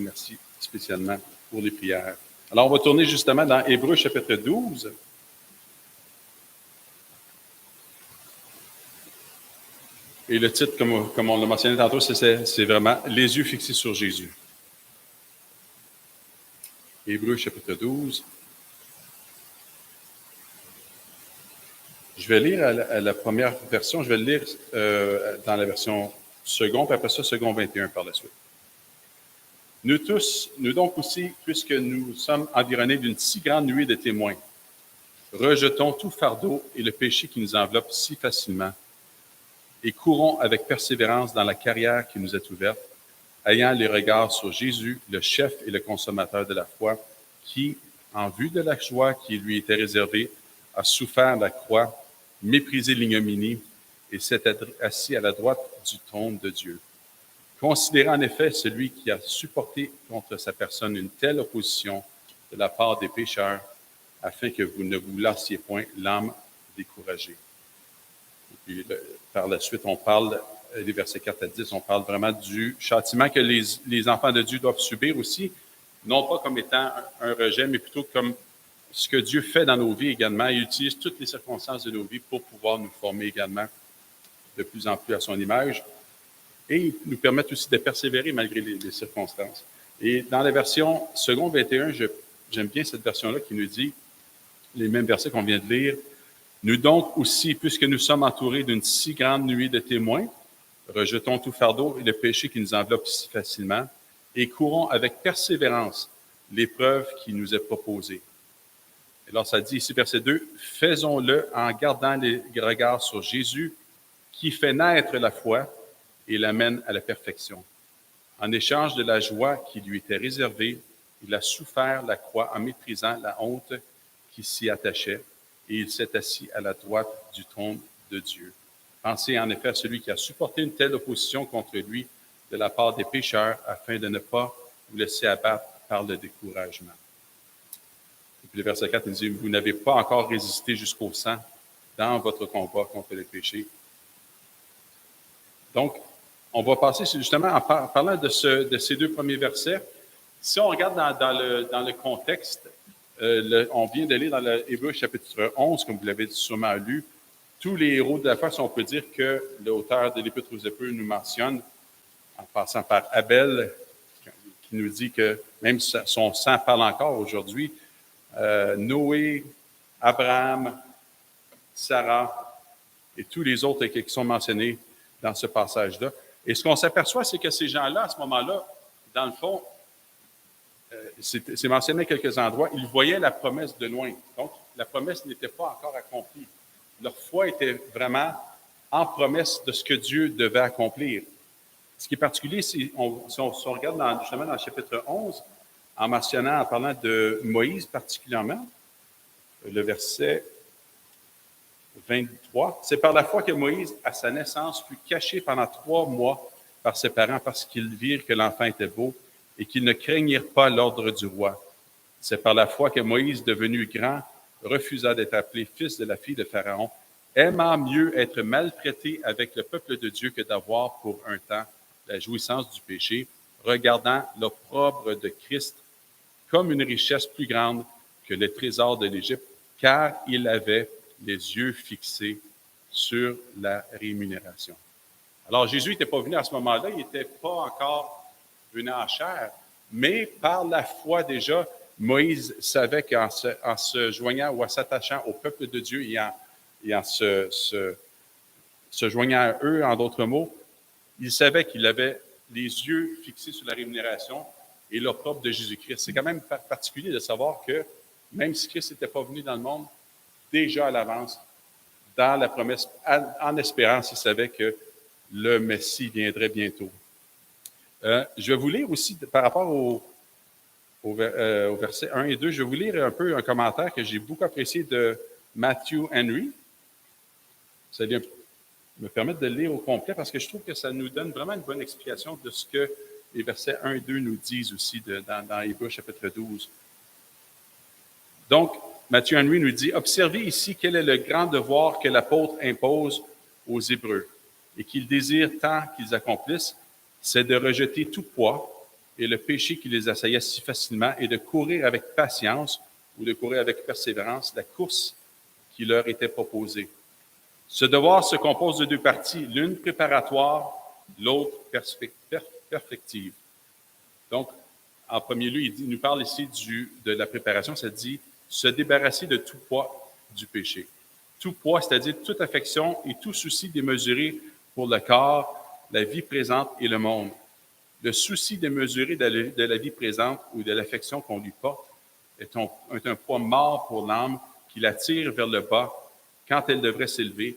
Merci spécialement pour les prières. Alors, on va tourner justement dans Hébreux chapitre 12. Et le titre, comme on l'a mentionné tantôt, c'est vraiment « Les yeux fixés sur Jésus ». Hébreux chapitre 12. Je vais lire à la première version, je vais le lire dans la version seconde, puis après ça, second 21 par la suite. Nous donc aussi, puisque nous sommes environnés d'une si grande nuée de témoins, rejetons tout fardeau et le péché qui nous enveloppe si facilement, et courons avec persévérance dans la carrière qui nous est ouverte, ayant les regards sur Jésus, le chef et le consommateur de la foi, qui, en vue de la joie qui lui était réservée, a souffert la croix, méprisé l'ignominie, et s'est assis à la droite du trône de Dieu. Considérez en effet celui qui a supporté contre sa personne une telle opposition de la part des pécheurs, afin que vous ne vous lassiez point l'âme découragée. Et puis, par la suite, on parle, des versets 4 à 10, on parle vraiment du châtiment que les enfants de Dieu doivent subir aussi, non pas comme étant un rejet, mais plutôt comme ce que Dieu fait dans nos vies également. Il utilise toutes les circonstances de nos vies pour pouvoir nous former également de plus en plus à son image. Et nous permettent aussi de persévérer malgré les circonstances. Et dans la version second 21, j'aime bien cette version-là qui nous dit, les mêmes versets qu'on vient de lire, « Nous donc aussi, puisque nous sommes entourés d'une si grande nuée de témoins, rejetons tout fardeau et le péché qui nous enveloppe si facilement, et courons avec persévérance l'épreuve qui nous est proposée. » Et alors ça dit ici, verset 2, « Faisons-le en gardant les regards sur Jésus, qui fait naître la foi, et l'amène à la perfection. En échange de la joie qui lui était réservée, il a souffert la croix en méprisant la honte qui s'y attachait, et il s'est assis à la droite du trône de Dieu. Pensez en effet à celui qui a supporté une telle opposition contre lui de la part des pécheurs, afin de ne pas vous laisser abattre par le découragement. » Et puis le verset 4, il dit, « Vous n'avez pas encore résisté jusqu'au sang dans votre combat contre le péché. » Donc, on va passer justement en parlant de ces deux premiers versets. Si on regarde dans le contexte, on vient d'aller dans l'Hébreux chapitre 11, comme vous l'avez sûrement lu. Tous les héros de la foi, si on peut dire que l'auteur de l'Épître aux Hébreux nous mentionne, en passant par Abel, qui nous dit que même son sang parle encore aujourd'hui, Noé, Abraham, Sarah et tous les autres qui sont mentionnés dans ce passage-là. Et ce qu'on s'aperçoit, c'est que ces gens-là, à ce moment-là, dans le fond, c'est mentionné à quelques endroits, ils voyaient la promesse de loin. Donc, la promesse n'était pas encore accomplie. Leur foi était vraiment en promesse de ce que Dieu devait accomplir. Ce qui est particulier, si on regarde justement dans le chapitre 11, en parlant de Moïse particulièrement, le verset 23, c'est par la foi que Moïse, à sa naissance, fut caché pendant 3 mois par ses parents parce qu'ils virent que l'enfant était beau et qu'ils ne craignirent pas l'ordre du roi. C'est par la foi que Moïse, devenu grand, refusa d'être appelé fils de la fille de Pharaon, aimant mieux être maltraité avec le peuple de Dieu que d'avoir pour un temps la jouissance du péché, regardant l'opprobre de Christ comme une richesse plus grande que les trésors de l'Égypte, car il avait les yeux fixés sur la rémunération. Alors, Jésus n'était pas venu à ce moment-là, il n'était pas encore venu en chair, mais par la foi déjà, Moïse savait qu'en se joignant ou en s'attachant au peuple de Dieu et en se joignant à eux, en d'autres mots, il savait qu'il avait les yeux fixés sur la rémunération et l'opprobre de Jésus-Christ. C'est quand même particulier de savoir que même si Christ n'était pas venu dans le monde, déjà à l'avance, dans la promesse, en espérance, il savait que le Messie viendrait bientôt. Je vais vous lire aussi, par rapport au versets 1 et 2, je vais vous lire un peu un commentaire que j'ai beaucoup apprécié de Matthew Henry. Ça vient me permettre de le lire au complet parce que je trouve que ça nous donne vraiment une bonne explication de ce que les versets 1 et 2 nous disent aussi dans Hébreux chapitre 12. Donc, Matthew Henry nous dit « Observez ici quel est le grand devoir que l'apôtre impose aux Hébreux et qu'il désire tant qu'ils accomplissent, c'est de rejeter tout poids et le péché qui les assaillait si facilement et de courir avec patience ou de courir avec persévérance la course qui leur était proposée. Ce devoir se compose de deux parties, l'une préparatoire, l'autre perfective. Donc, en premier lieu, il nous parle ici de la préparation, ça dit se débarrasser de tout poids du péché. Tout poids, c'est-à-dire toute affection et tout souci démesuré pour le corps, la vie présente et le monde. Le souci démesuré de la vie présente ou de l'affection qu'on lui porte est un poids mort pour l'âme qui la tire vers le bas quand elle devrait s'élever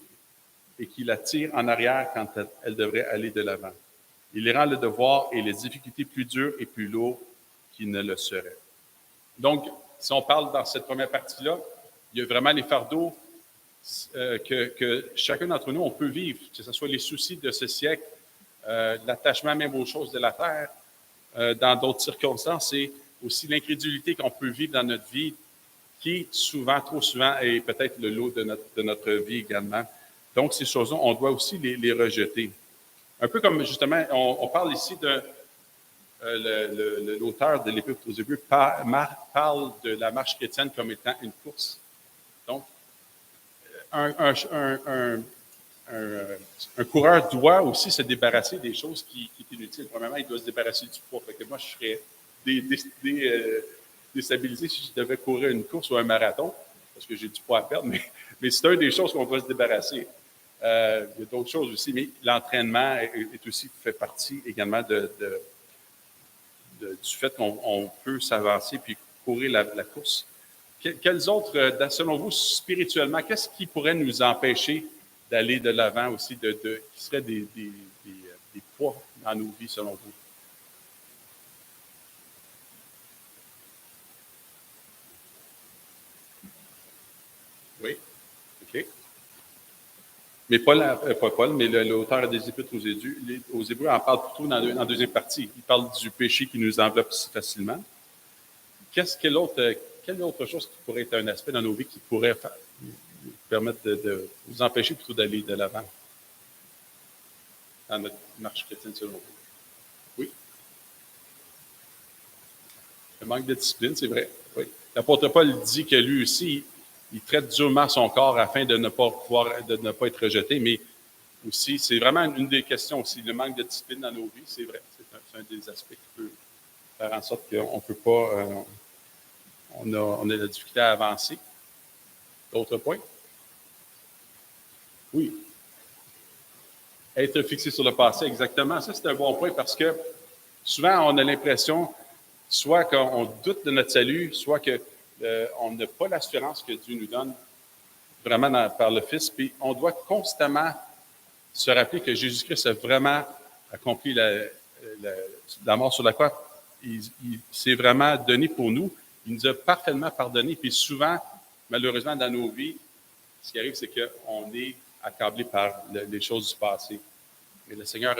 et qui la tire en arrière quand elle devrait aller de l'avant. Il rend le devoir et les difficultés plus dures et plus lourds qu'il ne le seraient. Donc, si on parle dans cette première partie-là, il y a vraiment les fardeaux que chacun d'entre nous, on peut vivre, que ce soit les soucis de ce siècle, l'attachement même aux choses de la terre, dans d'autres circonstances, et aussi l'incrédulité qu'on peut vivre dans notre vie, qui souvent, trop souvent, est peut-être le lot de notre vie également. Donc, ces choses-là, on doit aussi les rejeter. Un peu comme, justement, on parle ici de l'auteur de l'Épître aux Hébreux parle de la marche chrétienne comme étant une course. Donc, un coureur doit aussi se débarrasser des choses qui sont inutiles. Premièrement, il doit se débarrasser du poids. Fait que moi, je serais déstabilisé si je devais courir une course ou un marathon, parce que j'ai du poids à perdre, mais c'est une des choses qu'on doit se débarrasser. Il y a d'autres choses aussi, mais l'entraînement fait partie également du fait qu'on peut s'avancer puis courir la course. Quels autres, selon vous, spirituellement, qu'est-ce qui pourrait nous empêcher d'aller de l'avant aussi, qui seraient des poids dans nos vies, selon vous? Oui, OK. Mais pas Paul, mais l'auteur des Épîtres aux Hébreux en parle plutôt dans la deuxième partie. Il parle du péché qui nous enveloppe si facilement. Quelle autre chose qui pourrait être un aspect dans nos vies qui pourrait permettre de nous empêcher plutôt d'aller de l'avant dans notre marche chrétienne selon vous? Oui. Le manque de discipline, c'est vrai. Oui. L'apôtre Paul dit que lui aussi, il traite durement son corps afin de ne pas être rejeté, mais aussi, c'est vraiment une des questions aussi, le manque de discipline dans nos vies, c'est vrai. C'est un des aspects qui peut faire en sorte qu'on ne peut pas, on a de la difficulté à avancer. D'autres points? Oui. Être fixé sur le passé, exactement. Ça, c'est un bon point parce que souvent, on a l'impression, soit qu'on doute de notre salut, soit qu'on n'a pas l'assurance que Dieu nous donne vraiment par le Fils. Puis on doit constamment se rappeler que Jésus-Christ a vraiment accompli la mort sur la croix. Il s'est vraiment donné pour nous. Il nous a parfaitement pardonné. Puis souvent, malheureusement, dans nos vies, ce qui arrive, c'est qu'on est accablé par les choses du passé. Mais le Seigneur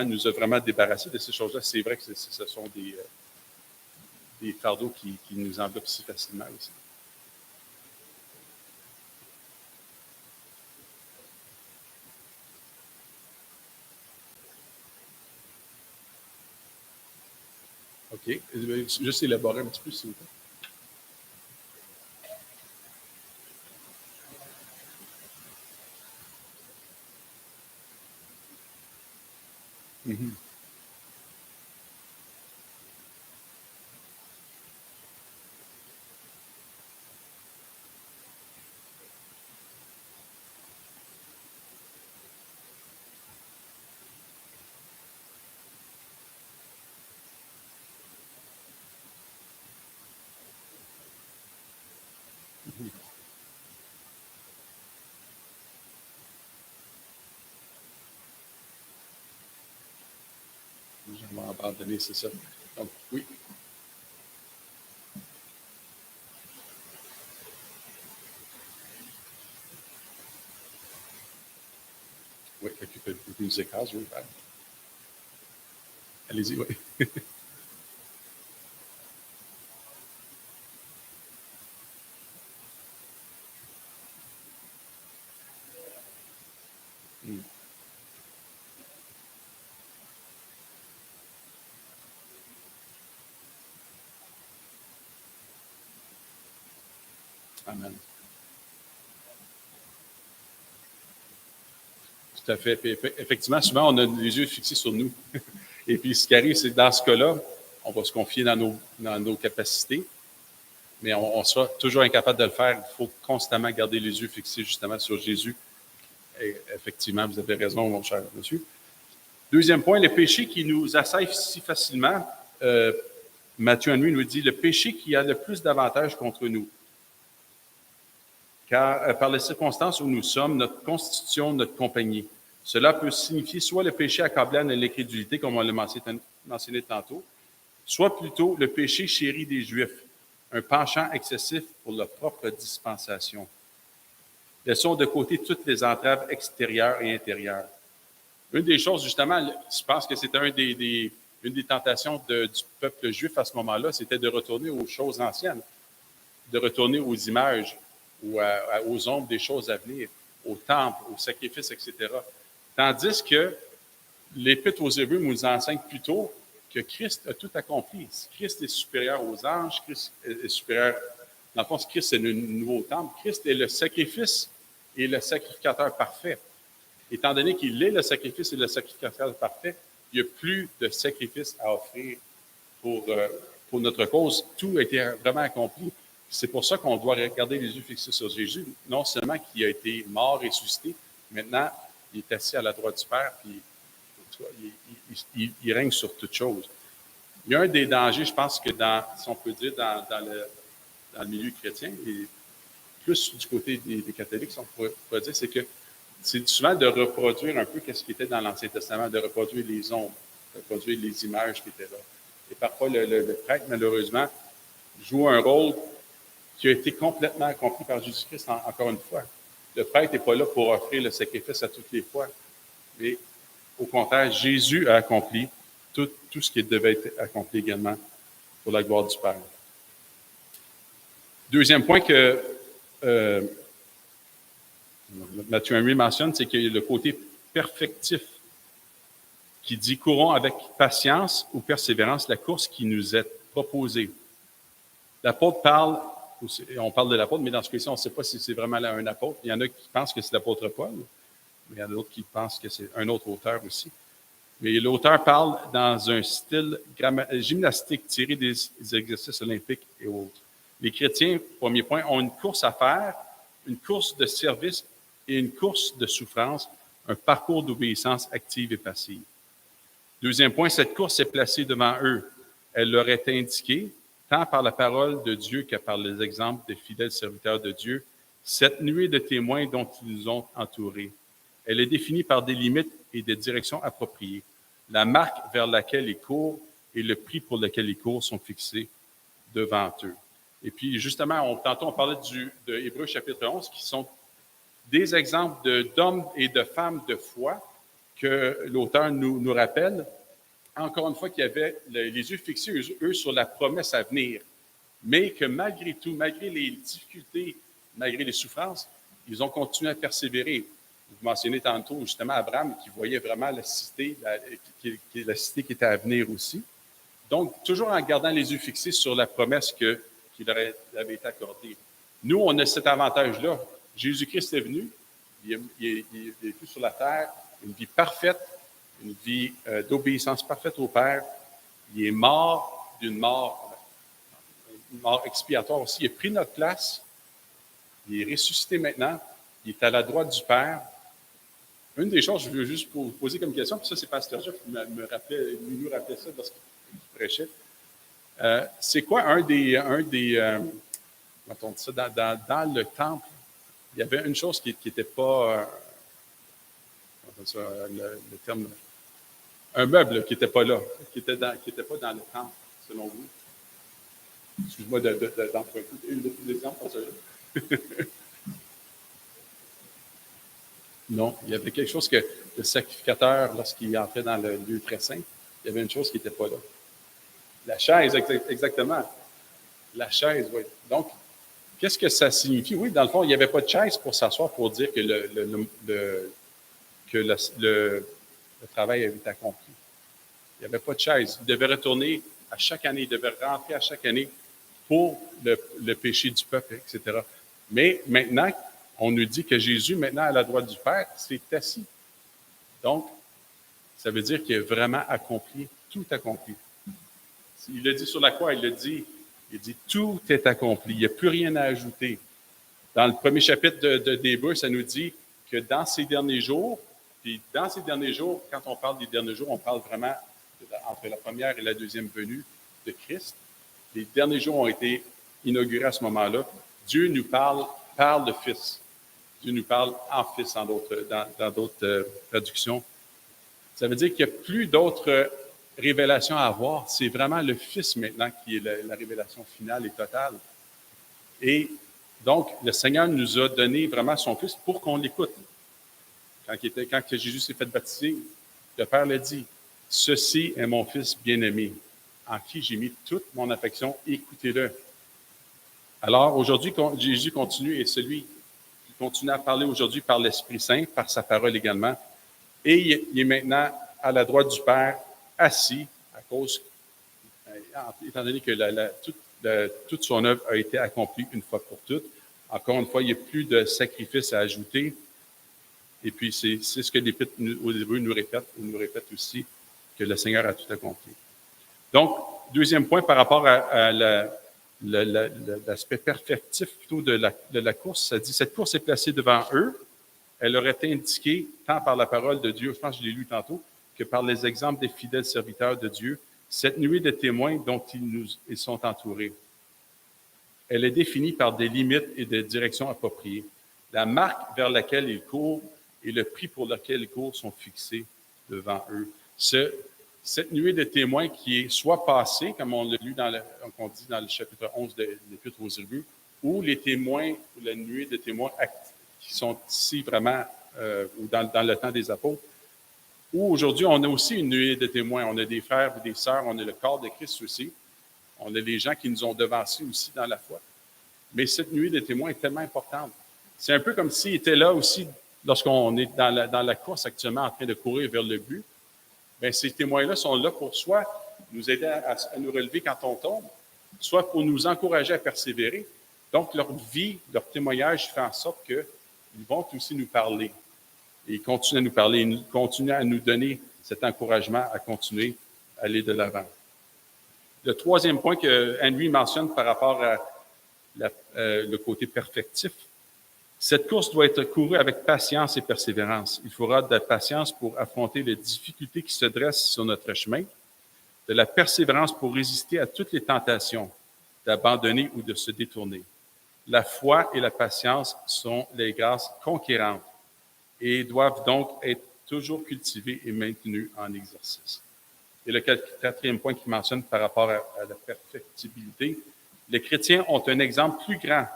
nous a vraiment débarrassés de ces choses-là. C'est vrai que ce sont des fardeaux qui nous enveloppent si facilement aussi. OK. Juste élaborer un petit peu, s'il vous plaît. Mm-hmm. Je vais abandonner, c'est ça. Donc, oui. Oui, quelqu'un qui nous écrase, oui. Allez-y, oui. Mm. Amen. Tout à fait. Puis, effectivement, souvent, on a les yeux fixés sur nous. Et puis, ce qui arrive, c'est que dans ce cas-là, on va se confier dans nos capacités, mais on sera toujours incapable de le faire. Il faut constamment garder les yeux fixés justement sur Jésus. Et effectivement, vous avez raison, mon cher monsieur. Deuxième point, le péché qui nous assaille si facilement. Matthieu Henry nous dit, le péché qui a le plus d'avantages contre nous. Car par les circonstances où nous sommes, notre constitution, notre compagnie. Cela peut signifier soit le péché accablant de l'incrédulité, comme on l'a mentionné tantôt, soit plutôt le péché chéri des Juifs, un penchant excessif pour leur propre dispensation. Laissons de côté toutes les entraves extérieures et intérieures. Une des choses, justement, je pense que c'était une des tentations du peuple juif à ce moment-là, c'était de retourner aux choses anciennes, de retourner aux images, ou aux ombres des choses à venir, au temple, aux sacrifices, etc. Tandis que l'Épître aux Hébreux nous enseigne plutôt que Christ a tout accompli. Christ est supérieur aux anges, Christ est supérieur. Dans le fond, Christ est le nouveau temple. Christ est le sacrifice et le sacrificateur parfait. Étant donné qu'il est le sacrifice et le sacrificateur parfait, il n'y a plus de sacrifice à offrir pour notre cause. Tout a été vraiment accompli. C'est pour ça qu'on doit regarder les yeux fixés sur Jésus, non seulement qu'il a été mort et ressuscité, maintenant, il est assis à la droite du Père, puis il règne sur toutes choses. Il y a un des dangers, je pense, que si on peut dire, dans le milieu chrétien, et plus du côté des catholiques, si on pourrait dire, c'est que c'est souvent de reproduire un peu ce qui était dans l'Ancien Testament, de reproduire les ombres, de reproduire les images qui étaient là. Et parfois, le prêtre, malheureusement, joue un rôle qui a été complètement accompli par Jésus-Christ, encore une fois. Le prêtre n'est pas là pour offrir le sacrifice à toutes les fois, mais au contraire, Jésus a accompli tout ce qui devait être accompli également pour la gloire du Père. Deuxième point que Matthieu Henry mentionne, c'est qu'il y a le côté perfectif qui dit « Courons avec patience ou persévérance la course qui nous est proposée ». L'apôtre parle, on parle de l'apôtre, mais dans ce cas-ci, on ne sait pas si c'est vraiment un apôtre. Il y en a qui pensent que c'est l'apôtre Paul, mais il y en a d'autres qui pensent que c'est un autre auteur aussi. Mais l'auteur parle dans un style gymnastique tiré des exercices olympiques et autres. Les chrétiens, premier point, ont une course à faire, une course de service et une course de souffrance, un parcours d'obéissance active et passive. Deuxième point, cette course est placée devant eux. Elle leur est indiquée, tant par la parole de Dieu que par les exemples des fidèles serviteurs de Dieu, cette nuée de témoins dont ils nous ont entourés. Elle est définie par des limites et des directions appropriées. La marque vers laquelle ils courent et le prix pour lequel ils courent sont fixés devant eux. Et puis, justement, tantôt, on parlait de Hébreux chapitre 11, qui sont des exemples d'hommes et de femmes de foi que l'auteur nous rappelle. Encore une fois, qu'il y avait les yeux fixés, eux, sur la promesse à venir. Mais que malgré tout, malgré les difficultés, malgré les souffrances, ils ont continué à persévérer. Vous mentionnez tantôt, justement, Abraham, qui voyait vraiment la cité qui était à venir aussi. Donc, toujours en gardant les yeux fixés sur la promesse qui leur avait été accordée. Nous, on a cet avantage-là. Jésus-Christ est venu, il est venu sur la terre, une vie parfaite, une vie d'obéissance parfaite au Père. Il est mort une mort expiatoire aussi. Il a pris notre place, il est ressuscité maintenant, il est à la droite du Père. Une des choses, je veux juste vous poser comme question, puis ça, c'est Pasteur Jeff qui nous rappelait ça lorsqu'il prêchait. C'est quoi un des ça, dans le temple, il y avait une chose qui n'était pas, le terme, un meuble qui n'était pas là, qui n'était pas dans le temple, selon vous. Excuse-moi d'emprunter une de ces exemples. Non, il y avait quelque chose que le sacrificateur, lorsqu'il entrait dans le lieu très saint, il y avait une chose qui n'était pas là. La chaise, exactement. La chaise, oui. Donc, qu'est-ce que ça signifie? Oui, dans le fond, il n'y avait pas de chaise pour s'asseoir pour dire que le travail avait été accompli. Il n'y avait pas de chaise. Il devait retourner à chaque année, il devait rentrer à chaque année pour le péché du peuple, etc. Mais maintenant, on nous dit que Jésus, maintenant, à la droite du Père, s'est assis. Donc, ça veut dire qu'il a vraiment accompli, tout accompli. Il l'a dit sur la croix, il dit tout est accompli, il n'y a plus rien à ajouter. Dans le premier chapitre d'Hébreux, ça nous dit que dans ces derniers jours, puis dans ces derniers jours, quand on parle des derniers jours, on parle vraiment entre la première et la deuxième venue de Christ. Les derniers jours ont été inaugurés à ce moment-là. Dieu nous parle par le Fils. Dieu nous parle en Fils dans d'autres traductions. Ça veut dire qu'il n'y a plus d'autres révélations à avoir. C'est vraiment le Fils maintenant qui est la révélation finale et totale. Et donc, le Seigneur nous a donné vraiment son Fils pour qu'on l'écoute. Quand Jésus s'est fait baptiser, le Père l'a dit, « Ceci est mon Fils bien-aimé, en qui j'ai mis toute mon affection, écoutez-le. » Alors, aujourd'hui, Jésus continue, et celui qui continue à parler aujourd'hui par l'Esprit Saint, par sa parole également, et il est maintenant à la droite du Père, assis, à cause, étant donné que toute son œuvre a été accomplie une fois pour toutes. Encore une fois, il n'y a plus de sacrifice à ajouter. Et puis, c'est ce que l'Épître aux Hébreux nous répète. Il nous répète aussi que le Seigneur a tout accompli. Donc, deuxième point par rapport à l'aspect perfectif plutôt de la course, ça dit, cette course est placée devant eux. Elle leur est indiquée tant par la parole de Dieu, je pense que je l'ai lu tantôt, que par les exemples des fidèles serviteurs de Dieu, cette nuée de témoins dont ils sont entourés. Elle est définie par des limites et des directions appropriées. La marque vers laquelle ils courent et le prix pour lequel ils courent sont fixés devant eux. Cette nuée de témoins qui est soit passée, comme on l'a lu on dit dans le chapitre 11 de l'Épître aux Hébreux, ou les témoins, ou la nuée de témoins qui sont ici vraiment, ou dans le temps des apôtres, où aujourd'hui on a aussi une nuée de témoins. On a des frères et des sœurs, on a le corps de Christ aussi. On a des gens qui nous ont devancés aussi dans la foi. Mais cette nuée de témoins est tellement importante. C'est un peu comme s'ils étaient là aussi lorsqu'on est dans la course actuellement en train de courir vers le but. Bien, ces témoins-là sont là pour soit nous aider à nous relever quand on tombe, soit pour nous encourager à persévérer. Donc, leur vie, leur témoignage fait en sorte qu'ils vont aussi nous parler. Et ils continuent à nous parler, ils continuent à nous donner cet encouragement à continuer à aller de l'avant. Le troisième point que Henry mentionne par rapport à le côté perfectif, cette course doit être courue avec patience et persévérance. Il faudra de la patience pour affronter les difficultés qui se dressent sur notre chemin, de la persévérance pour résister à toutes les tentations d'abandonner ou de se détourner. La foi et la patience sont les grâces conquérantes et doivent donc être toujours cultivées et maintenues en exercice. Et le quatrième point qu'il mentionne par rapport à la perfectibilité, les chrétiens ont un exemple plus grand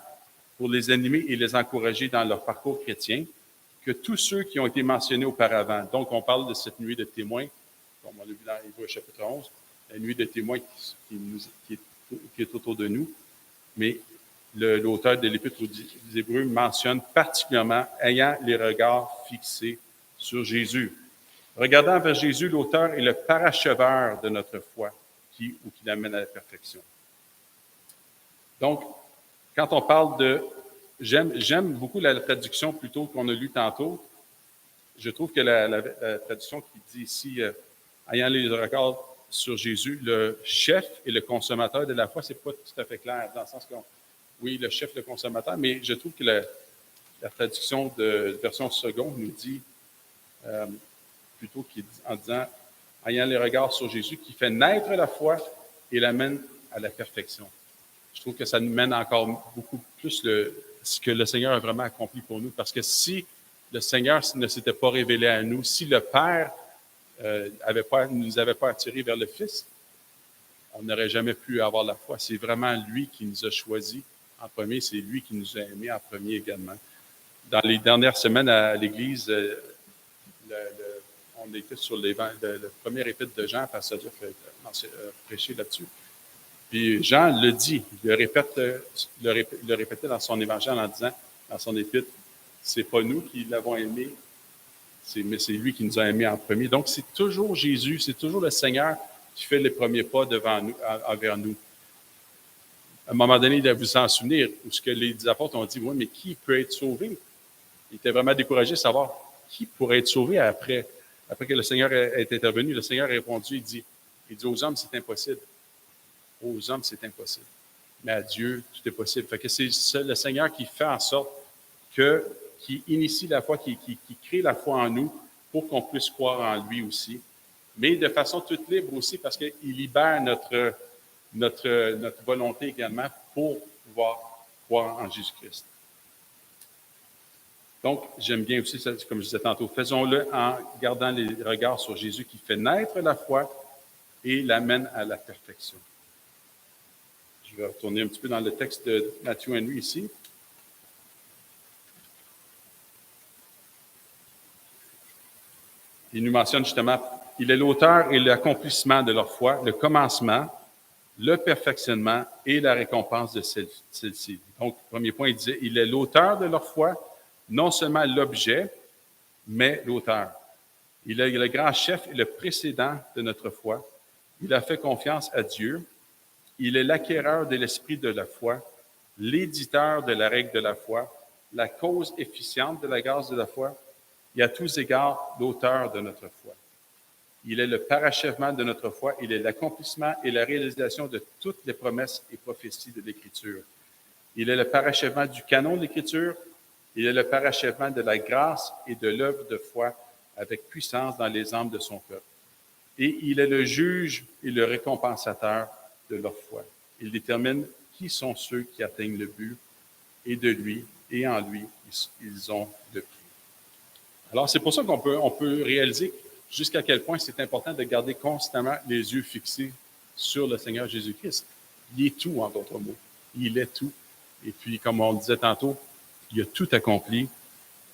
pour les animer et les encourager dans leur parcours chrétien que tous ceux qui ont été mentionnés auparavant. Donc, on parle de cette nuée de témoins, comme on l'a vu dans Hébreux chapitre 11, la nuée de témoins qui est autour de nous. Mais l'auteur de l'Épître aux Hébreux mentionne particulièrement ayant les regards fixés sur Jésus. Regardant vers Jésus, l'auteur est le paracheveur de notre foi qui l'amène à la perfection. Donc, quand on parle de... J'aime beaucoup la traduction plutôt qu'on a lue tantôt. Je trouve que la traduction qui dit ici, ayant les regards sur Jésus, le chef et le consommateur de la foi, c'est pas tout à fait clair, dans le sens que, oui, le chef, le consommateur, mais je trouve que la traduction de version seconde nous dit, plutôt en disant, ayant les regards sur Jésus, qui fait naître la foi et l'amène à la perfection. Je trouve que ça nous mène encore beaucoup plus ce que le Seigneur a vraiment accompli pour nous. Parce que si le Seigneur ne s'était pas révélé à nous, si le Père ne nous avait pas attirés vers le Fils, on n'aurait jamais pu avoir la foi. C'est vraiment lui qui nous a choisis en premier. C'est lui qui nous a aimés en premier également. Dans les dernières semaines à l'Église, on était sur le premier épître de Jean, Pasteur Jeff a prêché là-dessus. Puis Jean le dit, il le répétait dans son évangile en disant, dans son épître, c'est pas nous qui l'avons aimé, mais c'est lui qui nous a aimés en premier. Donc, c'est toujours Jésus, c'est toujours le Seigneur qui fait les premiers pas devant nous, envers nous. À un moment donné, vous vous en souvenir, où ce que les apôtres ont dit, oui, mais qui peut être sauvé? Ils étaient vraiment découragés de savoir qui pourrait être sauvé après que le Seigneur est intervenu. Le Seigneur a répondu, il dit aux hommes, c'est impossible. Aux hommes, c'est impossible. Mais à Dieu, tout est possible. Fait que c'est le Seigneur qui fait en sorte qui initie la foi, qui crée la foi en nous pour qu'on puisse croire en lui aussi, mais de façon toute libre aussi, parce qu'il libère notre volonté également pour pouvoir croire en Jésus-Christ. Donc, j'aime bien aussi, comme je disais tantôt, faisons-le en gardant les regards sur Jésus qui fait naître la foi et l'amène à la perfection. Je vais retourner un petit peu dans le texte de Matthew Henry ici. Il nous mentionne justement, il est l'auteur et l'accomplissement de leur foi, le commencement, le perfectionnement et la récompense de celle-ci. Donc, premier point, il disait, il est l'auteur de leur foi, non seulement l'objet, mais l'auteur. Il est le grand chef et le précédent de notre foi. Il a fait confiance à Dieu. Il est l'acquéreur de l'esprit de la foi, l'éditeur de la règle de la foi, la cause efficiente de la grâce de la foi, et à tous égards l'auteur de notre foi. Il est le parachèvement de notre foi, il est l'accomplissement et la réalisation de toutes les promesses et prophéties de l'Écriture. Il est le parachèvement du canon de l'Écriture, il est le parachèvement de la grâce et de l'œuvre de foi avec puissance dans les âmes de son peuple. Et il est le juge et le récompensateur de leur foi. Il détermine qui sont ceux qui atteignent le but, et de lui, et en lui, ils ont le prix. Alors, c'est pour ça qu'on peut réaliser jusqu'à quel point c'est important de garder constamment les yeux fixés sur le Seigneur Jésus-Christ. Il est tout, en d'autres mots. Il est tout. Et puis, comme on le disait tantôt, il a tout accompli.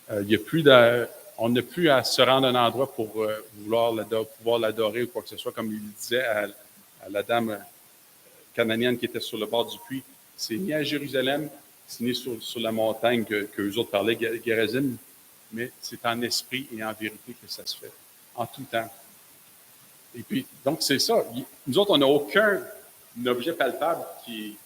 On n'a plus à se rendre à un endroit pour pouvoir l'adorer ou quoi que ce soit, comme il disait à la dame cananéenne qui était sur le bord du puits. C'est ni à Jérusalem, c'est ni sur la montagne qu'eux autres parlaient, Gérazim, mais c'est en esprit et en vérité que ça se fait, en tout temps. Et puis, donc, c'est ça. Nous autres, on n'a aucun objet palpable qui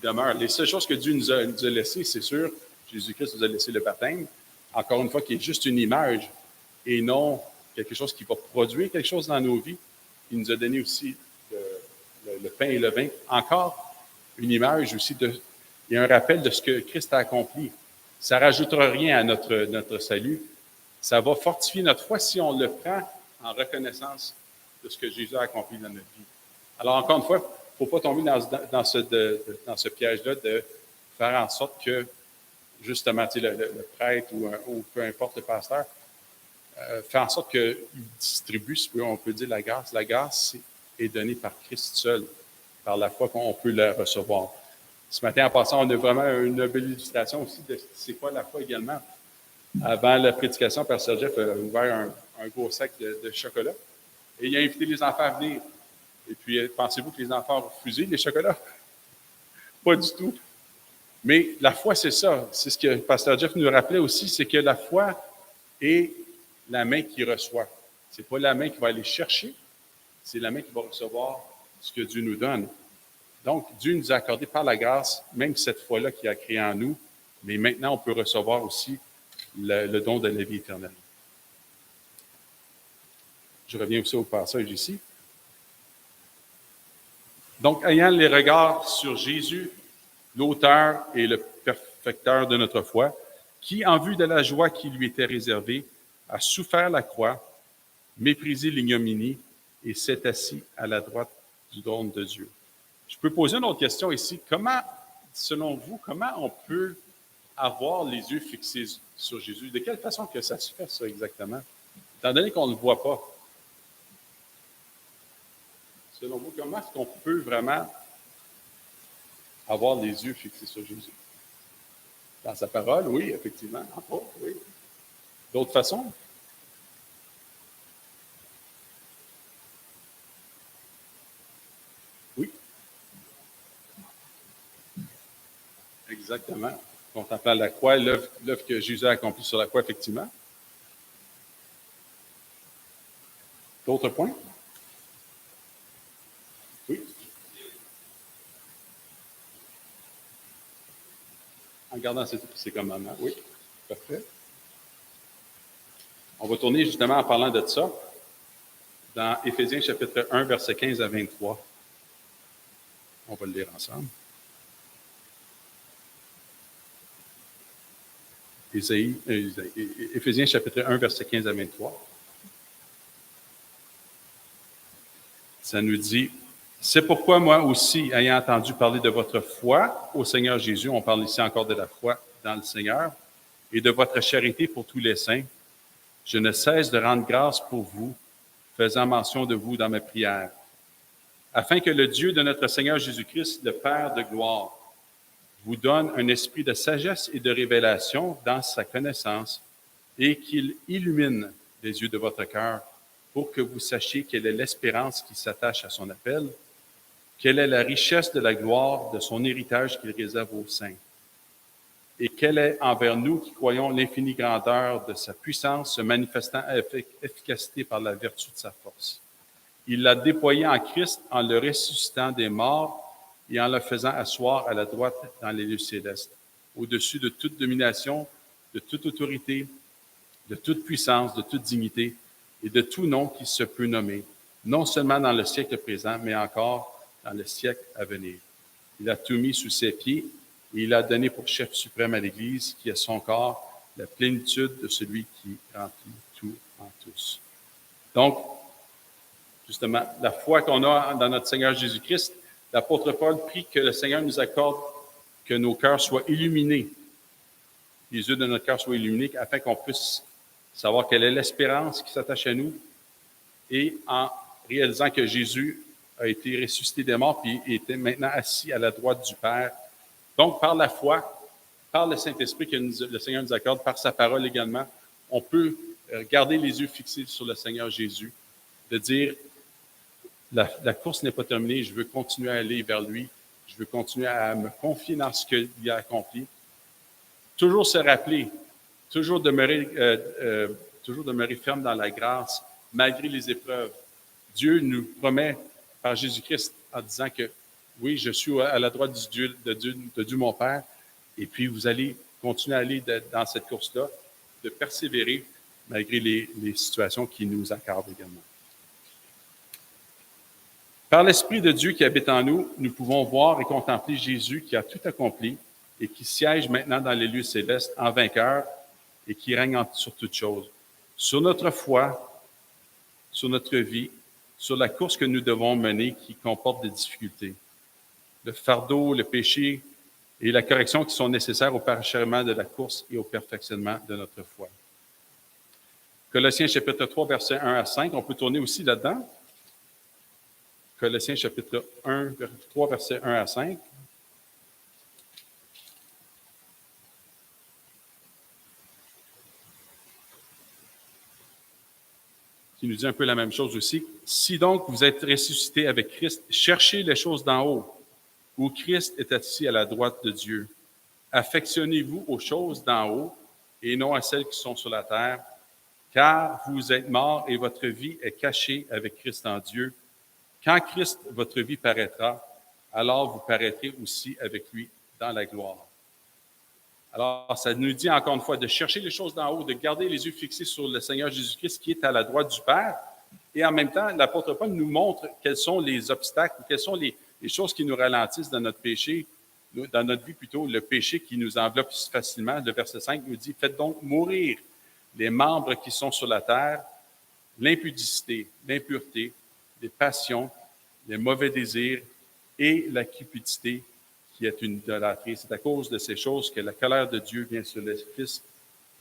demeure. Les seules choses que Dieu nous a laissées, c'est sûr, Jésus-Christ nous a laissé le baptême, encore une fois, qui est juste une image et non quelque chose qui va produire quelque chose dans nos vies. Il nous a donné aussi le pain et le vin. Encore une image aussi il y a un rappel de ce que Christ a accompli. Ça ne rajoutera rien à notre salut. Ça va fortifier notre foi si on le prend en reconnaissance de ce que Jésus a accompli dans notre vie. Alors, encore une fois, il ne faut pas tomber dans ce piège-là de faire en sorte que, justement, le prêtre ou peu importe le pasteur, faire en sorte qu'il distribue, si on peut dire, la grâce. La grâce est donnée par Christ seul, par la foi qu'on peut la recevoir. Ce matin, en passant, on a vraiment une belle illustration aussi de c'est quoi la foi également. Avant la prédication, Pasteur Jeff a ouvert un gros sac de chocolat et il a invité les enfants à venir. Et puis, pensez-vous que les enfants ont refusé les chocolats? Pas du tout. Mais la foi, c'est ça. C'est ce que Pasteur Jeff nous rappelait aussi, c'est que la foi est la main qui reçoit. C'est pas la main qui va aller chercher, c'est la main qui va recevoir ce que Dieu nous donne. Donc, Dieu nous a accordé par la grâce, même cette foi-là qu'il a créée en nous, mais maintenant, on peut recevoir aussi le don de la vie éternelle. Je reviens aussi au passage ici. Donc, ayant les regards sur Jésus, l'auteur et le perfecteur de notre foi, qui, en vue de la joie qui lui était réservée, a souffert la croix, méprisé l'ignominie et s'est assis à la droite du trône de Dieu. Je peux poser une autre question ici. Selon vous, comment on peut avoir les yeux fixés sur Jésus? De quelle façon que ça se fait, ça, exactement? Étant donné qu'on ne le voit pas. Selon vous, comment est-ce qu'on peut vraiment avoir les yeux fixés sur Jésus? Dans sa parole, oui, effectivement. Entre autres, oui. D'autres façons? Oui. Exactement. Contemplant la croix, l'œuvre que Jésus a accomplie sur la croix, effectivement. D'autres points? Oui. En gardant ses commandements. Oui, parfait. On va tourner justement en parlant de ça dans Éphésiens chapitre 1, versets 15 à 23. On va le lire ensemble. Éphésiens chapitre 1, versets 15 à 23. Ça nous dit, « C'est pourquoi moi aussi, ayant entendu parler de votre foi au Seigneur Jésus, on parle ici encore de la foi dans le Seigneur, et de votre charité pour tous les saints, je ne cesse de rendre grâce pour vous, faisant mention de vous dans mes prières, afin que le Dieu de notre Seigneur Jésus-Christ, le Père de gloire, vous donne un esprit de sagesse et de révélation dans sa connaissance, et qu'il illumine les yeux de votre cœur pour que vous sachiez quelle est l'espérance qui s'attache à son appel, quelle est la richesse de la gloire de son héritage qu'il réserve aux saints, et quelle est envers nous qui croyons l'infinie grandeur de sa puissance se manifestant à efficacité par la vertu de sa force. Il l'a déployé en Christ en le ressuscitant des morts et en le faisant asseoir à la droite dans les lieux célestes, au-dessus de toute domination, de toute autorité, de toute puissance, de toute dignité et de tout nom qui se peut nommer, non seulement dans le siècle présent, mais encore dans le siècle à venir. Il a tout mis sous ses pieds et il a donné pour chef suprême à l'Église, qui est son corps, la plénitude de celui qui remplit tout en tous. » Donc, justement, la foi qu'on a dans notre Seigneur Jésus-Christ, l'apôtre Paul prie que le Seigneur nous accorde que nos cœurs soient illuminés, les yeux de notre cœur soient illuminés, afin qu'on puisse savoir quelle est l'espérance qui s'attache à nous, et en réalisant que Jésus a été ressuscité des morts, puis était maintenant assis à la droite du Père. Donc, par la foi, par le Saint-Esprit que le Seigneur nous accorde, par sa parole également, on peut garder les yeux fixés sur le Seigneur Jésus, de dire, la course n'est pas terminée, je veux continuer à aller vers lui, je veux continuer à me confier dans ce qu'il a accompli. Toujours se rappeler, toujours demeurer ferme dans la grâce, malgré les épreuves. Dieu nous promet par Jésus-Christ en disant que oui, je suis à la droite de Dieu mon Père, et puis vous allez continuer à aller dans cette course-là, de persévérer malgré les situations qui nous accordent également. Par l'Esprit de Dieu qui habite en nous, nous pouvons voir et contempler Jésus qui a tout accompli et qui siège maintenant dans les lieux célestes en vainqueur et qui règne sur toutes choses. Sur notre foi, sur notre vie, sur la course que nous devons mener qui comporte des difficultés. Le fardeau, le péché et la correction qui sont nécessaires au parachèvement de la course et au perfectionnement de notre foi. Colossiens chapitre 3, versets 1 à 5, on peut tourner aussi là-dedans. Colossiens chapitre 3, versets 1 à 5. Qui nous dit un peu la même chose aussi. « Si donc vous êtes ressuscités avec Christ, cherchez les choses d'en haut, où Christ est assis à la droite de Dieu. Affectionnez-vous aux choses d'en haut et non à celles qui sont sur la terre, car vous êtes morts et votre vie est cachée avec Christ en Dieu. Quand Christ, votre vie, paraîtra, alors vous paraîtrez aussi avec lui dans la gloire. » Alors, ça nous dit encore une fois de chercher les choses d'en haut, de garder les yeux fixés sur le Seigneur Jésus-Christ qui est à la droite du Père. Et en même temps, l'apôtre Paul nous montre quels sont les obstacles, quelles sont les choses qui nous ralentissent dans notre péché, dans notre vie plutôt, le péché qui nous enveloppe facilement. Le verset 5 nous dit, « Faites donc mourir les membres qui sont sur la terre, l'impudicité, l'impureté, les passions, les mauvais désirs et la cupidité, qui est une idolâtrie. C'est à cause de ces choses que la colère de Dieu vient sur les fils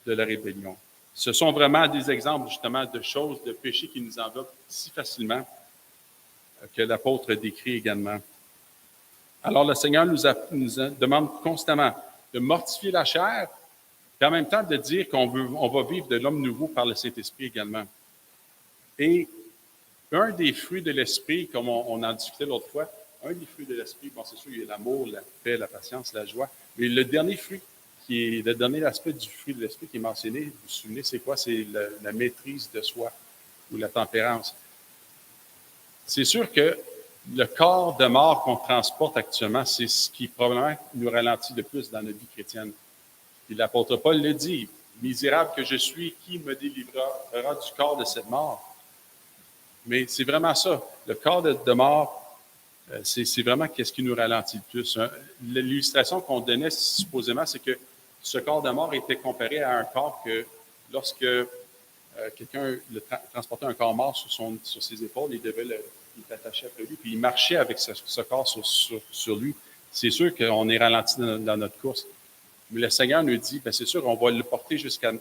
de la rébellion. » Ce sont vraiment des exemples, justement, de choses, de péchés qui nous enveloppent si facilement que l'apôtre décrit également. Alors, le Seigneur nous demande constamment de mortifier la chair, et en même temps de dire qu'on va vivre de l'homme nouveau par le Saint-Esprit également. Et un des fruits de l'Esprit, comme on en discutait l'autre fois, un des fruits de l'Esprit, bon, c'est sûr, il y a l'amour, la paix, la patience, la joie, mais le dernier fruit, qui est le dernier aspect du fruit de l'Esprit qui est mentionné, vous vous souvenez, c'est quoi? C'est la maîtrise de soi ou la tempérance. C'est sûr que le corps de mort qu'on transporte actuellement, c'est ce qui probablement nous ralentit le plus dans notre vie chrétienne. Et l'apôtre Paul le dit, « Misérable que je suis, qui me délivrera du corps de cette mort? » Mais c'est vraiment ça. Le corps de mort, c'est vraiment qu'est-ce qui nous ralentit le plus. L'illustration qu'on donnait supposément, c'est que ce corps de mort était comparé à un corps que lorsque quelqu'un transportait un corps mort sur ses épaules, il t'attachait après lui, puis il marchait avec ce corps sur lui. C'est sûr qu'on est ralenti dans notre course. Mais le Seigneur nous dit, bien, c'est sûr, on va le porter jusqu'à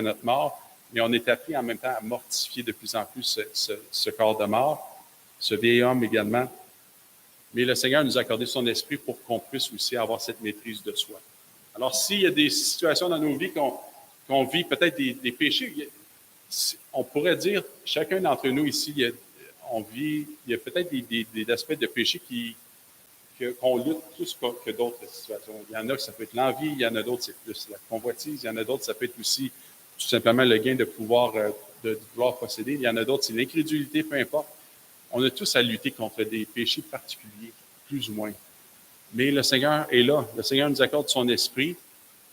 notre mort, mais on est appris en même temps à mortifier de plus en plus ce corps de mort, ce vieil homme également. Mais le Seigneur nous a accordé son esprit pour qu'on puisse aussi avoir cette maîtrise de soi. Alors, s'il y a des situations dans nos vies qu'on vit, peut-être des péchés, on pourrait dire, chacun d'entre nous ici, il y a peut-être des aspects de péché qu'on lutte plus que d'autres situations. Il y en a que ça peut être l'envie, il y en a d'autres, c'est plus la convoitise, il y en a d'autres, ça peut être aussi tout simplement le gain de pouvoir de vouloir posséder. Il y en a d'autres, c'est l'incrédulité, peu importe. On a tous à lutter contre des péchés particuliers, plus ou moins. Mais le Seigneur est là. Le Seigneur nous accorde son esprit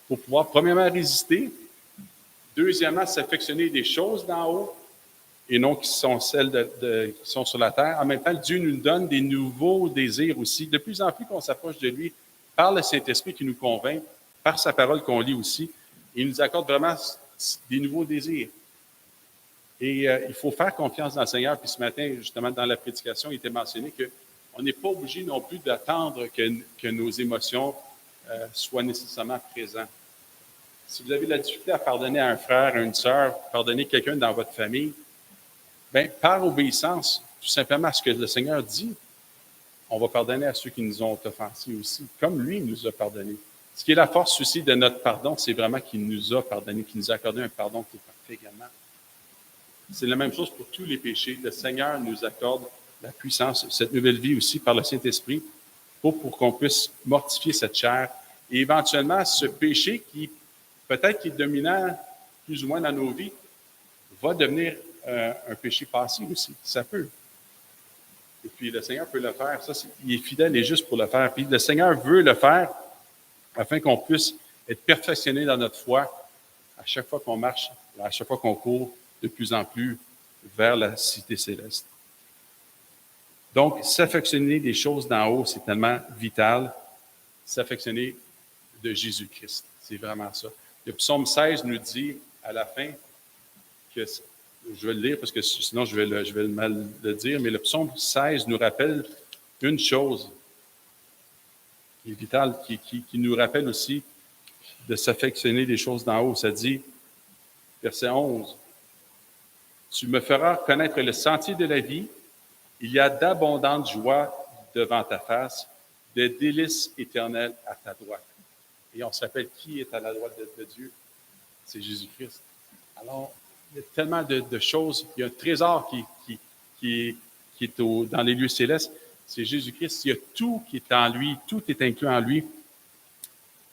pour pouvoir, premièrement, résister. Deuxièmement, s'affectionner des choses d'en haut et non qui sont celles qui sont sur la terre. En même temps, Dieu nous donne des nouveaux désirs aussi. De plus en plus qu'on s'approche de lui par le Saint-Esprit qui nous convainc, par sa parole qu'on lit aussi, il nous accorde vraiment des nouveaux désirs. Et il faut faire confiance dans le Seigneur. Puis ce matin, justement, dans la prédication, il était mentionné qu'on n'est pas obligé non plus d'attendre que nos émotions soient nécessairement présentes. Si vous avez de la difficulté à pardonner à un frère, à une sœur, pardonner quelqu'un dans votre famille, bien, par obéissance, tout simplement à ce que le Seigneur dit, on va pardonner à ceux qui nous ont offensés aussi, comme lui nous a pardonné. Ce qui est la force aussi de notre pardon, c'est vraiment qu'il nous a pardonné, qu'il nous a accordé un pardon qui est parfait également. C'est la même chose pour tous les péchés. Le Seigneur nous accorde la puissance, cette nouvelle vie aussi par le Saint-Esprit pour qu'on puisse mortifier cette chair. Et éventuellement, ce péché qui peut-être qui est dominant plus ou moins dans nos vies va devenir un péché passé aussi. Ça peut. Et puis le Seigneur peut le faire. Ça, il est fidèle et juste pour le faire. Puis le Seigneur veut le faire afin qu'on puisse être perfectionné dans notre foi à chaque fois qu'on marche, à chaque fois qu'on court de plus en plus vers la cité céleste. Donc, s'affectionner des choses d'en haut, c'est tellement vital. S'affectionner de Jésus-Christ, c'est vraiment ça. Le psaume 16 nous dit à la fin, que je vais le lire parce que sinon je vais mal le dire, mais le psaume 16 nous rappelle une chose qui est vitale, qui nous rappelle aussi de s'affectionner des choses d'en haut. Ça dit, verset 11, « Tu me feras connaître le sentier de la vie. Il y a d'abondantes joies devant ta face, des délices éternelles à ta droite. » Et on se rappelle qui est à la droite de Dieu. C'est Jésus-Christ. Alors, il y a tellement de choses. Il y a un trésor qui est dans les lieux célestes. C'est Jésus-Christ. Il y a tout qui est en lui. Tout est inclus en lui.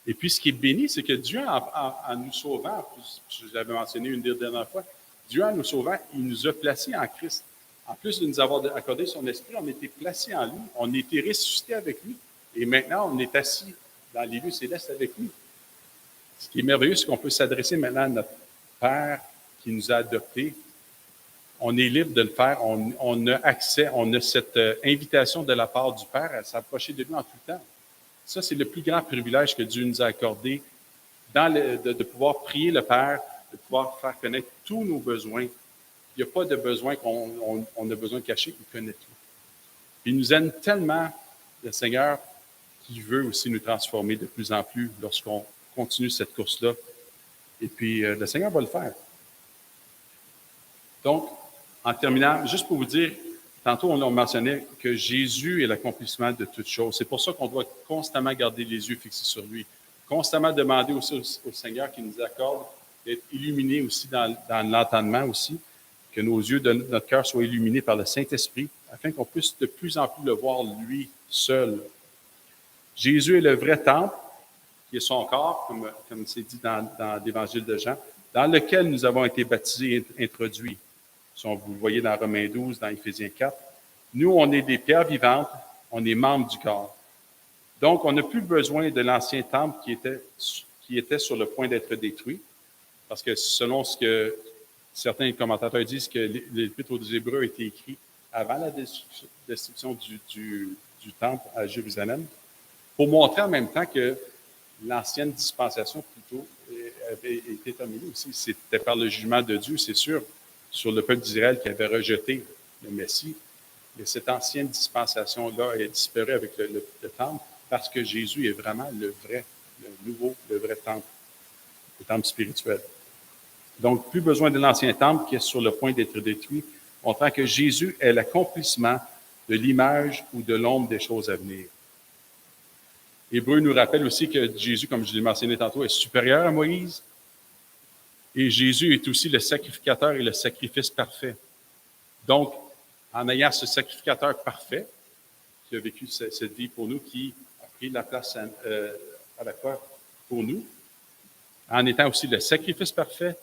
Et puis, ce qui est béni, c'est que Dieu, en nous sauvant, je l'avais mentionné une des dernières fois, Dieu, en nous sauvant, il nous a placés en Christ. En plus de nous avoir accordé son esprit, on a été placés en lui. On a été ressuscités avec lui. Et maintenant, on est assis dans les lieux célestes avec lui. Ce qui est merveilleux, c'est qu'on peut s'adresser maintenant à notre Père qui nous a adoptés. On est libre de le faire. On a accès, on a cette invitation de la part du Père à s'approcher de lui en tout temps. Ça, c'est le plus grand privilège que Dieu nous a accordé de pouvoir prier le Père, de pouvoir faire connaître tous nos besoins. Il n'y a pas de besoin qu'on a besoin de cacher, il connaît tout. Il nous aime tellement, le Seigneur, qui veut aussi nous transformer de plus en plus lorsqu'on continue cette course-là. Et puis, le Seigneur va le faire. Donc, en terminant, juste pour vous dire, tantôt on mentionnait que Jésus est l'accomplissement de toutes choses. C'est pour ça qu'on doit constamment garder les yeux fixés sur lui, constamment demander aussi au Seigneur qu'il nous accorde d'être illuminés aussi dans l'entendement aussi, que nos yeux de notre cœur soient illuminés par le Saint-Esprit, afin qu'on puisse de plus en plus le voir lui seul. Jésus est le vrai temple, qui est son corps, comme c'est dit dans l'Évangile de Jean, dans lequel nous avons été baptisés et introduits. Si vous le voyez dans Romains 12, dans Éphésiens 4. Nous, on est des pierres vivantes, on est membres du corps. Donc, on n'a plus besoin de l'ancien temple qui était sur le point d'être détruit, parce que selon ce que certains commentateurs disent, que l'Épître aux Hébreux a été écrit avant la destruction du temple à Jérusalem, pour montrer en même temps que l'ancienne dispensation, plutôt, avait été terminée aussi. C'était par le jugement de Dieu, c'est sûr, sur le peuple d'Israël qui avait rejeté le Messie. Mais cette ancienne dispensation-là est disparue avec le temple parce que Jésus est vraiment le vrai, le vrai temple, le temple spirituel. Donc, plus besoin de l'ancien temple qui est sur le point d'être détruit, montrant que Jésus est l'accomplissement de l'image ou de l'ombre des choses à venir. Hébreu nous rappelle aussi que Jésus, comme je l'ai mentionné tantôt, est supérieur à Moïse. Et Jésus est aussi le sacrificateur et le sacrifice parfait. Donc, en ayant ce sacrificateur parfait, qui a vécu cette vie pour nous, qui a pris la place à la croix pour nous, en étant aussi le sacrifice parfait,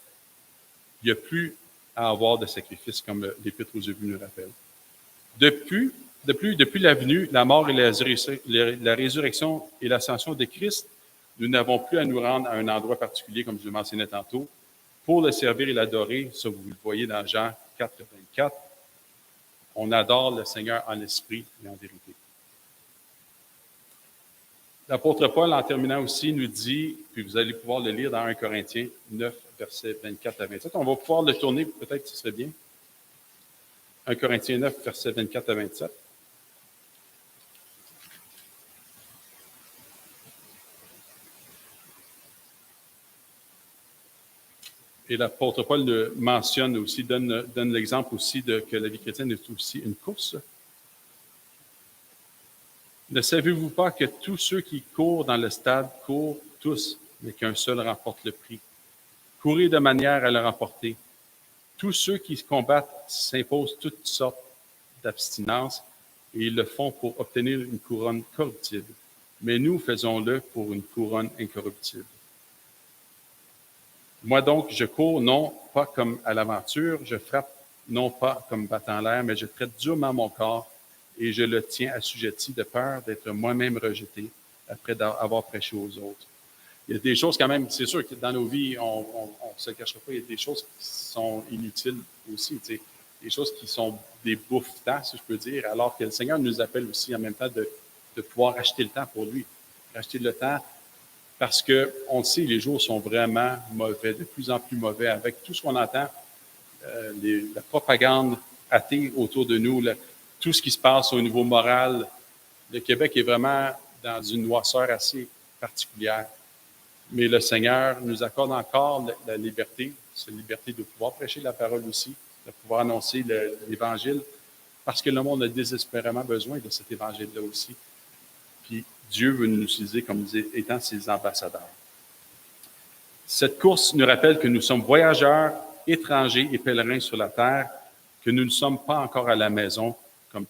il n'y a plus à avoir de sacrifice, comme l'Épître aux Hébreux nous rappelle. Depuis la venue, la mort et la résurrection et l'ascension de Christ, nous n'avons plus à nous rendre à un endroit particulier, comme je le mentionnais tantôt, pour le servir et l'adorer. Ça, vous le voyez dans Jean 4, 24. On adore le Seigneur en esprit et en vérité. L'apôtre Paul, en terminant aussi, nous dit, puis vous allez pouvoir le lire dans 1 Corinthiens 9, versets 24 à 27. On va pouvoir le tourner, peut-être que ce serait bien. 1 Corinthiens 9, versets 24 à 27. Et l'apôtre Paul le mentionne aussi, donne l'exemple aussi que la vie chrétienne est aussi une course. Ne savez-vous pas que tous ceux qui courent dans le stade courent tous, mais qu'un seul remporte le prix? Courez de manière à le remporter. Tous ceux qui se combattent s'imposent toutes sortes d'abstinence et ils le font pour obtenir une couronne corruptible. Mais nous faisons-le pour une couronne incorruptible. Moi donc, je cours non pas comme à l'aventure, je frappe non pas comme battant l'air, mais je traite durement mon corps et je le tiens assujetti de peur d'être moi-même rejeté après avoir prêché aux autres. Il y a des choses quand même, c'est sûr que dans nos vies, on ne se cachera pas, il y a des choses qui sont inutiles aussi, tu sais, des choses qui sont des bouffes-temps, si je peux dire, alors que le Seigneur nous appelle aussi en même temps de pouvoir acheter le temps pour lui, acheter le temps. Parce qu'on le sait, les jours sont vraiment mauvais, de plus en plus mauvais, avec tout ce qu'on entend, la propagande athée autour de nous, tout ce qui se passe au niveau moral. Le Québec est vraiment dans une noirceur assez particulière. Mais le Seigneur nous accorde encore la liberté, cette liberté de pouvoir prêcher la parole aussi, de pouvoir annoncer l'Évangile, parce que le monde a désespérément besoin de cet Évangile-là aussi. Puis Dieu veut nous utiliser comme étant ses ambassadeurs. Cette course nous rappelle que nous sommes voyageurs, étrangers et pèlerins sur la terre, que nous ne sommes pas encore à la maison, comme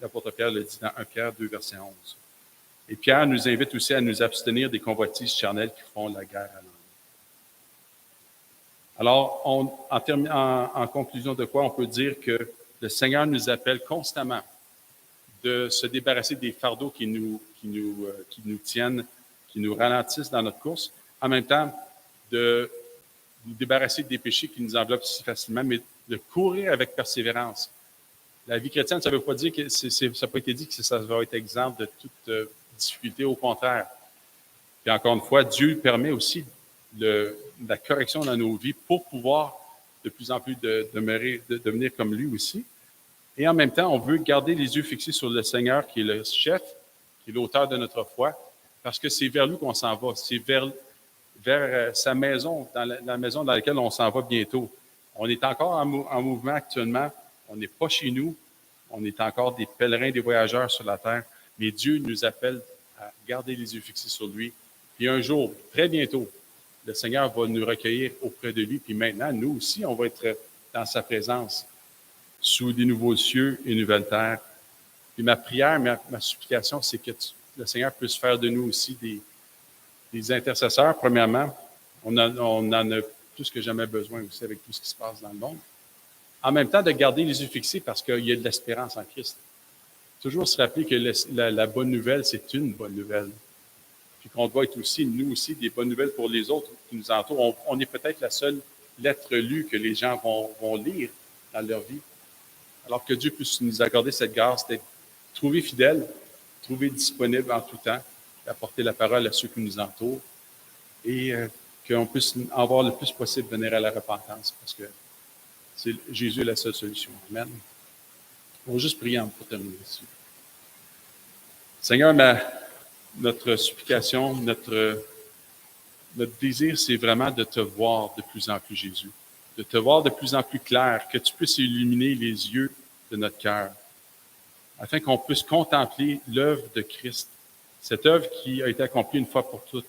l'apôtre Pierre le dit dans 1 Pierre 2, verset 11. Et Pierre nous invite aussi à nous abstenir des convoitises charnelles qui font la guerre à l'âme. Alors, en conclusion de quoi, on peut dire que le Seigneur nous appelle constamment de se débarrasser des fardeaux qui nous tiennent, qui nous ralentissent dans notre course, en même temps de nous débarrasser des péchés qui nous enveloppent si facilement, mais de courir avec persévérance. La vie chrétienne, ça ne veut pas dire que ça n'a pas été dit que ça va être exempt de toute difficulté, au contraire. Puis encore une fois, Dieu permet aussi la correction dans nos vies pour pouvoir de plus en plus devenir comme lui aussi. Et en même temps, on veut garder les yeux fixés sur le Seigneur qui est le chef, qui est l'auteur de notre foi, parce que c'est vers lui qu'on s'en va. C'est vers sa maison, dans la maison dans laquelle on s'en va bientôt. On est encore en mouvement actuellement. On n'est pas chez nous. On est encore des pèlerins, des voyageurs sur la terre. Mais Dieu nous appelle à garder les yeux fixés sur lui. Puis un jour, très bientôt, le Seigneur va nous recueillir auprès de lui. Puis maintenant, nous aussi, on va être dans sa présence, sous des nouveaux cieux et une nouvelle terre. Puis ma prière, ma supplication, c'est que le Seigneur puisse faire de nous aussi des intercesseurs, premièrement. On en a plus que jamais besoin aussi avec tout ce qui se passe dans le monde. En même temps, de garder les yeux fixés parce qu'il y a de l'espérance en Christ. Toujours se rappeler que la bonne nouvelle, c'est une bonne nouvelle. Puis qu'on doit être aussi, nous aussi, des bonnes nouvelles pour les autres qui nous entourent. On est peut-être la seule lettre lue que les gens vont lire dans leur vie. Alors que Dieu puisse nous accorder cette grâce d'être trouvé fidèle, trouvé disponible en tout temps, apporter la parole à ceux qui nous entourent et qu'on puisse en voir le plus possible venir à la repentance parce que Jésus est la seule solution. Amen. On va juste prier pour terminer ici. Seigneur, notre supplication, notre désir, c'est vraiment de te voir de plus en plus, Jésus, de te voir de plus en plus clair, que tu puisses illuminer les yeux de notre cœur, afin qu'on puisse contempler l'œuvre de Christ, cette œuvre qui a été accomplie une fois pour toutes.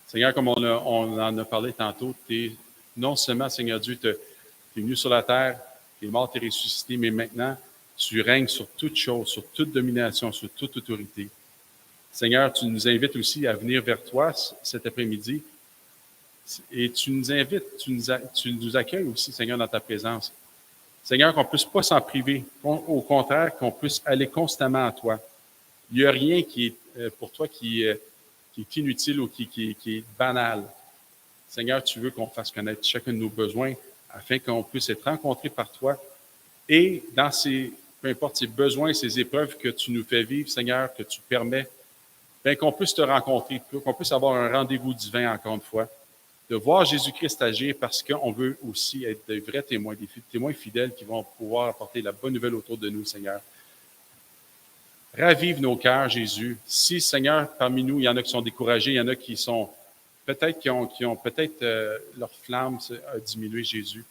Seigneur, comme on en a parlé tantôt, non seulement, Seigneur Dieu, tu es venu sur la terre, tu es mort, tu es ressuscité, mais maintenant, tu règnes sur toute chose, sur toute domination, sur toute autorité. Seigneur, tu nous invites aussi à venir vers toi cet après-midi et tu nous invites, tu nous accueilles aussi, Seigneur, dans ta présence. Seigneur, qu'on ne puisse pas s'en priver, au contraire, qu'on puisse aller constamment à toi. Il n'y a rien qui est pour toi qui est inutile ou qui est banal. Seigneur, tu veux qu'on fasse connaître chacun de nos besoins afin qu'on puisse être rencontrés par toi et dans peu importe ces besoins, ces épreuves que tu nous fais vivre, Seigneur, que tu permets, bien qu'on puisse te rencontrer, qu'on puisse avoir un rendez-vous divin encore une fois, de voir Jésus-Christ agir parce qu'on veut aussi être des vrais témoins, des témoins fidèles qui vont pouvoir apporter la bonne nouvelle autour de nous, Seigneur. Ravive nos cœurs, Jésus. Si, Seigneur, parmi nous, il y en a qui sont découragés, il y en a qui sont peut-être qui ont peut-être leur flamme a diminué, Jésus.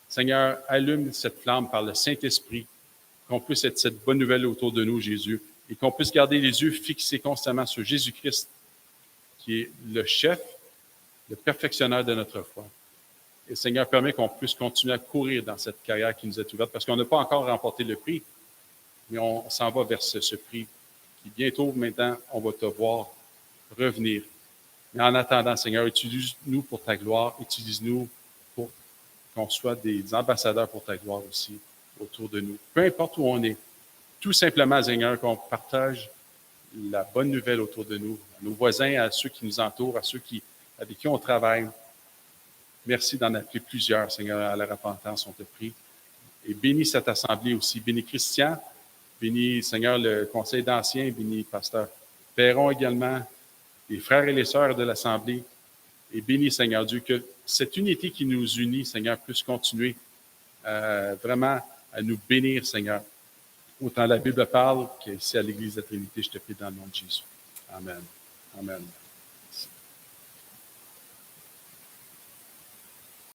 Seigneur, allume cette flamme par le Saint-Esprit, qu'on puisse être cette bonne nouvelle autour de nous, Jésus, et qu'on puisse garder les yeux fixés constamment sur Jésus-Christ, qui est le chef, le perfectionneur de notre foi. Et Seigneur, permet qu'on puisse continuer à courir dans cette carrière qui nous est ouverte, parce qu'on n'a pas encore remporté le prix, mais on s'en va vers ce prix qui bientôt, maintenant, on va te voir revenir. Mais en attendant, Seigneur, utilise-nous pour ta gloire, utilise-nous pour qu'on soit des ambassadeurs pour ta gloire aussi autour de nous. Peu importe où on est, tout simplement, Seigneur, qu'on partage la bonne nouvelle autour de nous, à nos voisins, à ceux qui nous entourent, à ceux avec qui on travaille. Merci d'en appeler plusieurs, Seigneur, à la repentance, on te prie. Et bénis cette assemblée aussi. Bénis Christian, bénis, Seigneur, le conseil d'anciens, bénis Pasteur Perron également, les frères et les sœurs de l'assemblée. Et bénis, Seigneur Dieu, que cette unité qui nous unit, Seigneur, puisse continuer vraiment à nous bénir, Seigneur. Autant la Bible parle qu'ici à l'Église de la Trinité, je te prie dans le nom de Jésus. Amen. Amen.